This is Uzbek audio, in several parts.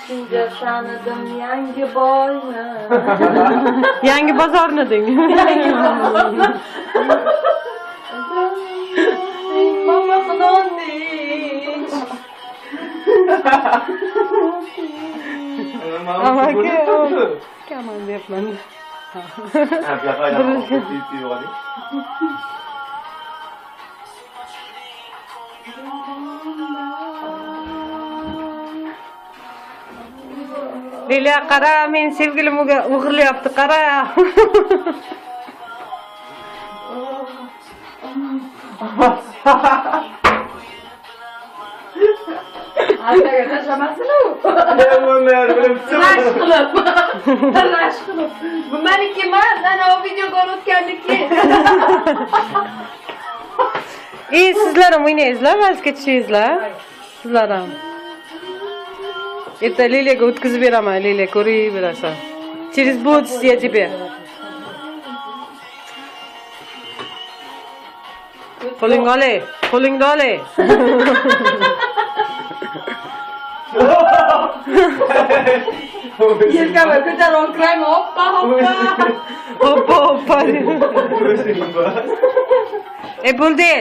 Shunga tanidim yangi boyni. Yangi bozorni deng. Mama qilonding. Ama kaman deyapman. Leyla qara, men sevgilim o'g'irlayapti, qara. Arkaga tashlamasinu. Rash qilib. Bu meniki emas, ana o videoga o'tganniki. Sizlar ham o'ynaysizlar, valsga tushaysizlar. Sizlar ham. Это Лилияga o'tkazib beraman, Liliya ko'raverasan. Через полчаса я тебе. Qo'lingni olay, qo'lingni olay. Yelkama ko'tarib olkraymi? Hoppa, hoppa. Hoppa, hoppa. Bo'ldi.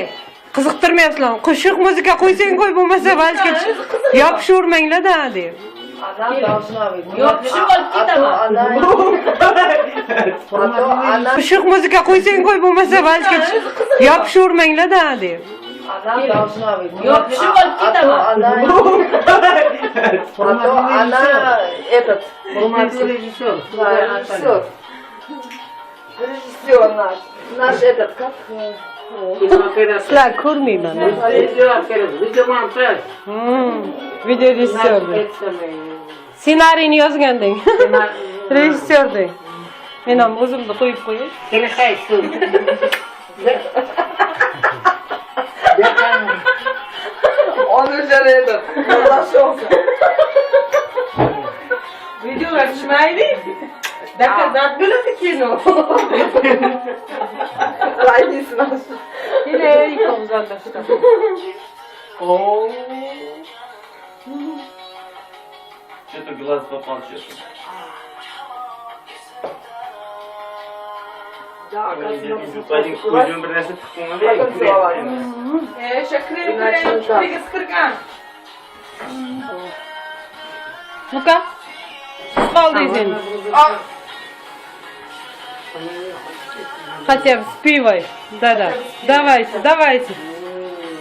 Qiziqtirmayapsizlar. Qo'shiq muzika qo'ysang qo'y, bo'lmasa valsga yopishavermanglar-da, deb. Adam davshnavidi. Yopishib olib ketaman. Qo'shiq muzika qo'ysang qo'y, bo'lmasa valsga yopishavermanglar-da, deb. Adam davshnavidi. Yopishib olib ketaman. Она этот режиссер. Режиссер наш этот как Sizlar ko'rmayman. Video rejissyor. Ssenariyni yozganding. Rejissyor deng. Men ham o'zimni qo'yib qo'yay. Он уже этот разошелся. Videolar tushmaydi. Доказать bo'ladi kino. Райдис наш. Или комзада что. О. Что-то глаз попал честно. Да, Ko'zim bir narsa tiqilmadi. Shakrim bilan tegiztirgan. Ну-ка. Спалдый. Хотя бы спивай. Да-да. Давайте, давайте.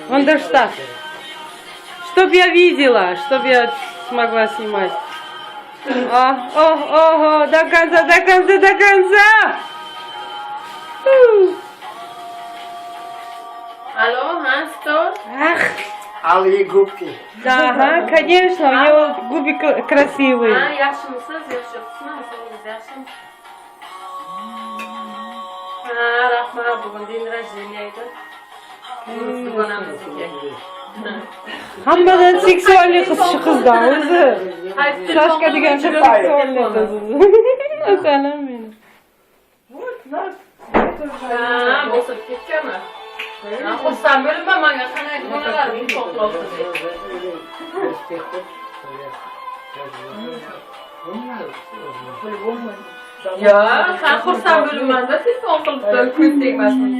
Вандерштат. Чтоб я видела, чтоб я смогла снимать. Ого, до конца, до конца, до конца. Алло, Ханстор? Ах. Алые губки. Ага, конечно, у него губы красивые. Yaxshimisiz, yaxshimisiz, yaxshimi? Rahmat, bugun din rождения edi. Dugonamizniki. Hammadan seksualniy qiz shu qizdan o'zi. Sashka degan shu seksualniy qiz. Asalam meni. Ha, bosib ketganmi? Xursand bo'libman, menga qanday dugonalarim to'xtaldi. Ya, sen xursand bo'libman-da, telefon qilibdi, ko'z tegmasin.